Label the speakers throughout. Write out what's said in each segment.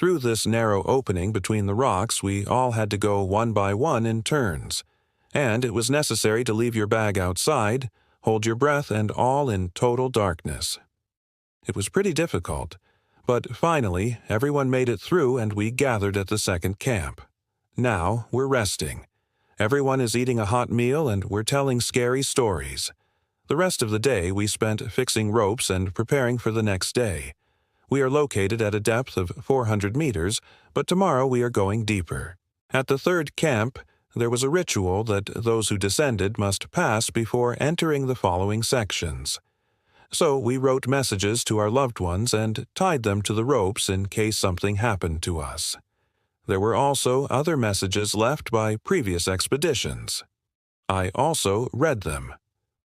Speaker 1: Through this narrow opening between the rocks, we all had to go one by one in turns, and it was necessary to leave your bag outside, hold your breath, and all in total darkness. It was pretty difficult, but finally everyone made it through and we gathered at the second camp. Now we're resting. Everyone is eating a hot meal and we're telling scary stories. The rest of the day we spent fixing ropes and preparing for the next day. We are located at a depth of 400 meters, but tomorrow we are going deeper. At the third camp, there was a ritual that those who descended must pass before entering the following sections. So we wrote messages to our loved ones and tied them to the ropes in case something happened to us. There were also other messages left by previous expeditions. I also read them.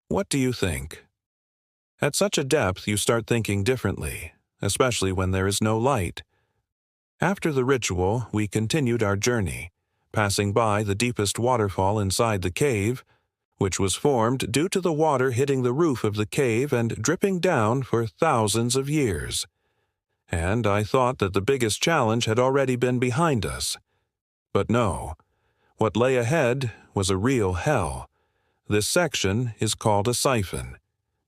Speaker 1: What do you think? At such a depth, you start thinking differently, especially when there is no light. After the ritual, we continued our journey, passing by the deepest waterfall inside the cave, which was formed due to the water hitting the roof of the cave and dripping down for thousands of years. And I thought that the biggest challenge had already been behind us. But no, what lay ahead was a real hell. This section is called a siphon.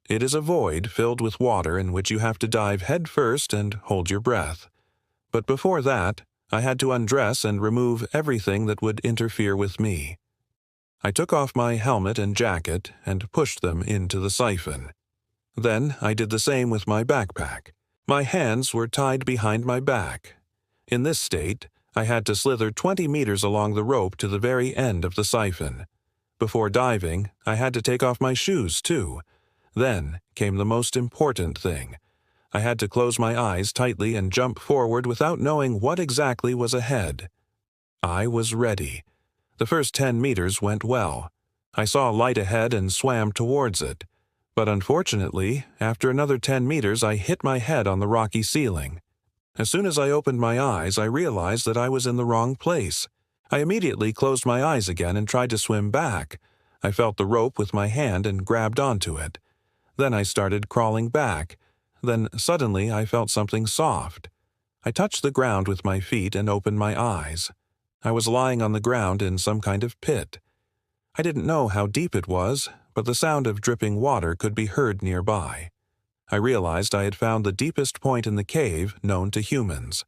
Speaker 1: It is a void filled with water in which you have to dive head first and hold your breath. But before that, I had to undress and remove everything that would interfere with me. I took off my helmet and jacket and pushed them into the siphon. Then I did the same with my backpack. My hands were tied behind my back. In this state, I had to slither 20 meters along the rope to the very end of the siphon. Before diving, I had to take off my shoes, too. Then came the most important thing. I had to close my eyes tightly and jump forward without knowing what exactly was ahead. I was ready. The first 10 meters went well. I saw a light ahead and swam towards it. But unfortunately, after another 10 meters, I hit my head on the rocky ceiling. As soon as I opened my eyes, I realized that I was in the wrong place. I immediately closed my eyes again and tried to swim back. I felt the rope with my hand and grabbed onto it. Then I started crawling back. Then suddenly I felt something soft. I touched the ground with my feet and opened my eyes. I was lying on the ground in some kind of pit. I didn't know how deep it was, but the sound of dripping water could be heard nearby. I realized I had found the deepest point in the cave known to humans.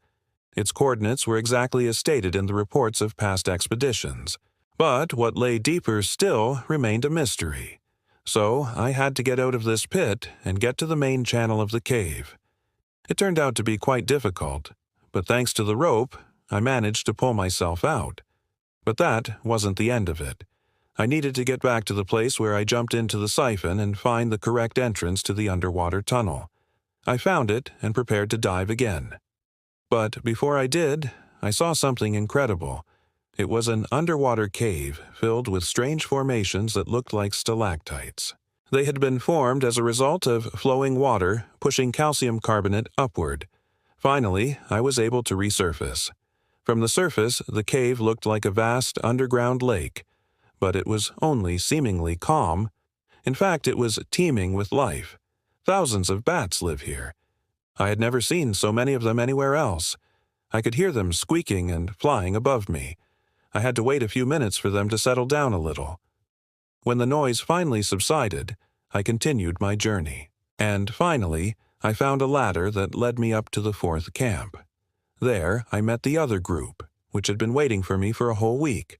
Speaker 1: Its coordinates were exactly as stated in the reports of past expeditions. But what lay deeper still remained a mystery. So I had to get out of this pit and get to the main channel of the cave. It turned out to be quite difficult, but thanks to the rope, I managed to pull myself out. But that wasn't the end of it. I needed to get back to the place where I jumped into the siphon and find the correct entrance to the underwater tunnel. I found it and prepared to dive again. But before I did, I saw something incredible. It was an underwater cave filled with strange formations that looked like stalactites. They had been formed as a result of flowing water pushing calcium carbonate upward. Finally, I was able to resurface. From the surface, the cave looked like a vast underground lake, but it was only seemingly calm. In fact, it was teeming with life. Thousands of bats live here. I had never seen so many of them anywhere else. I could hear them squeaking and flying above me. I had to wait a few minutes for them to settle down a little. When the noise finally subsided, I continued my journey. And finally, I found a ladder that led me up to the fourth camp. There, I met the other group, which had been waiting for me for a whole week.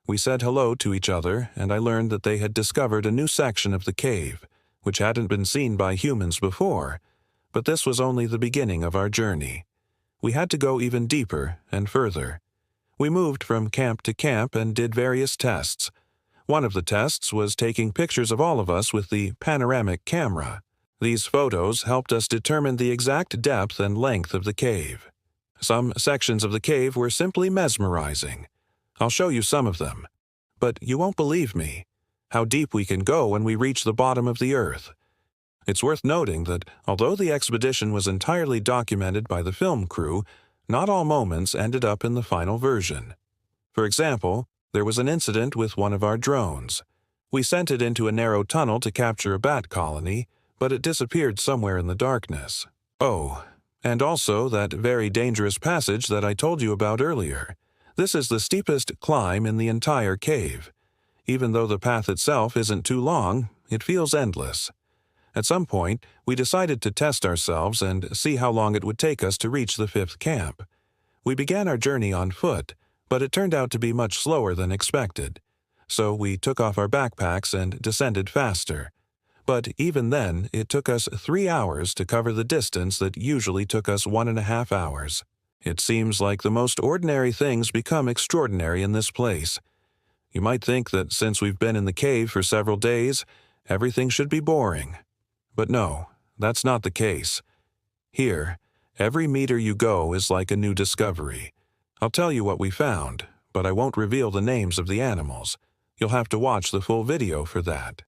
Speaker 1: We said hello to each other, and I learned that they had discovered a new section of the cave, which hadn't been seen by humans before. But this was only the beginning of our journey. We had to go even deeper and further. We moved from camp to camp and did various tests. One of the tests was taking pictures of all of us with the panoramic camera. These photos helped us determine the exact depth and length of the cave. Some sections of the cave were simply mesmerizing. I'll show you some of them. But you won't believe me, how deep we can go when we reach the bottom of the earth. It's worth noting that although the expedition was entirely documented by the film crew, not all moments ended up in the final version. For example, there was an incident with one of our drones. We sent it into a narrow tunnel to capture a bat colony, but it disappeared somewhere in the darkness. Oh, And also that very dangerous passage that I told you about earlier. This is the steepest climb in the entire cave. Even though the path itself isn't too long, it feels endless. At some point, we decided to test ourselves and see how long it would take us to reach the fifth camp. We began our journey on foot, but it turned out to be much slower than expected. So we took off our backpacks and descended faster. But even then, it took us 3 hours to cover the distance that usually took us 1.5 hours. It seems like the most ordinary things become extraordinary in this place. You might think that since we've been in the cave for several days, everything should be boring. But no, that's not the case. Here, every meter you go is like a new discovery. I'll tell you what we found, but I won't reveal the names of the animals. You'll have to watch the full video for that.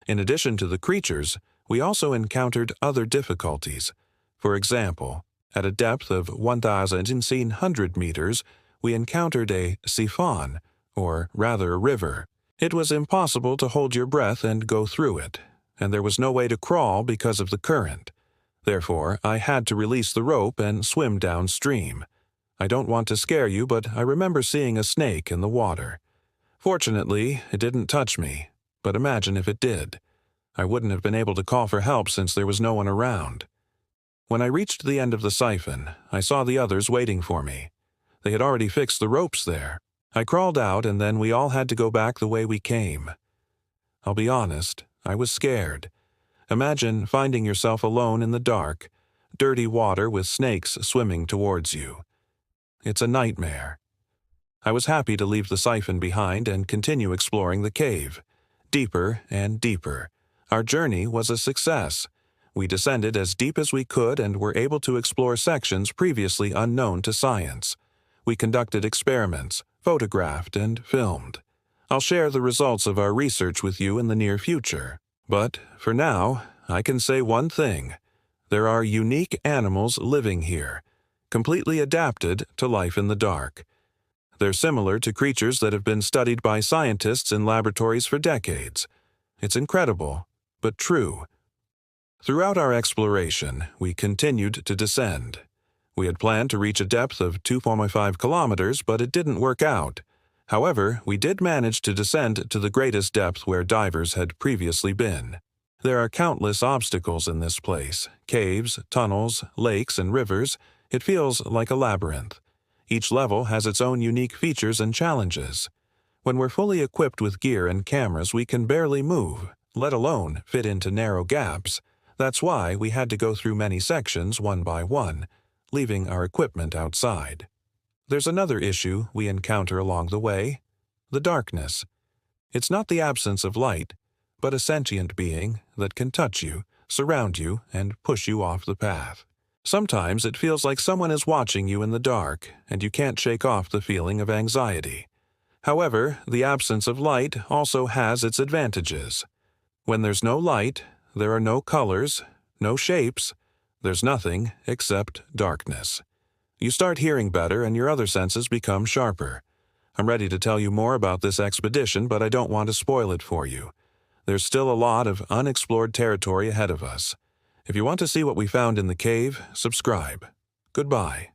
Speaker 1: In addition to the creatures, we also encountered other difficulties. For example, at a depth of 1,100 meters, we encountered a siphon, or rather a river. It was impossible to hold your breath and go through it, and there was no way to crawl because of the current. Therefore, I had to release the rope and swim downstream. I don't want to scare you, but I remember seeing a snake in the water. Fortunately, it didn't touch me, but imagine if it did. I wouldn't have been able to call for help since there was no one around. When I reached the end of the siphon, I saw the others waiting for me. They had already fixed the ropes there. I crawled out, and then we all had to go back the way we came. I'll be honest, I was scared. Imagine finding yourself alone in the dark, dirty water with snakes swimming towards you. It's a nightmare. I was happy to leave the siphon behind and continue exploring the cave. Deeper and deeper. Our journey was a success. We descended as deep as we could and were able to explore sections previously unknown to science. We conducted experiments, photographed, and filmed. I'll share the results of our research with you in the near future. But, for now, I can say one thing. There are unique animals living here, completely adapted to life in the dark. They're similar to creatures that have been studied by scientists in laboratories for decades. It's incredible, but true. Throughout our exploration, we continued to descend. We had planned to reach a depth of 2.5 kilometers, but it didn't work out. However, we did manage to descend to the greatest depth where divers had previously been. There are countless obstacles in this place: caves, tunnels, lakes, and rivers. It feels like a labyrinth. Each level has its own unique features and challenges. When we're fully equipped with gear and cameras, we can barely move, let alone fit into narrow gaps. That's why we had to go through many sections one by one, leaving our equipment outside. There's another issue we encounter along the way: the darkness. It's not the absence of light, but a sentient being that can touch you, surround you, and push you off the path. Sometimes it feels like someone is watching you in the dark, and you can't shake off the feeling of anxiety. However, the absence of light also has its advantages. When there's no light, there are no colors, no shapes. There's nothing except darkness. You start hearing better and your other senses become sharper. I'm ready to tell you more about this expedition, but I don't want to spoil it for you. There's still a lot of unexplored territory ahead of us. If you want to see what we found in the cave, subscribe. Goodbye.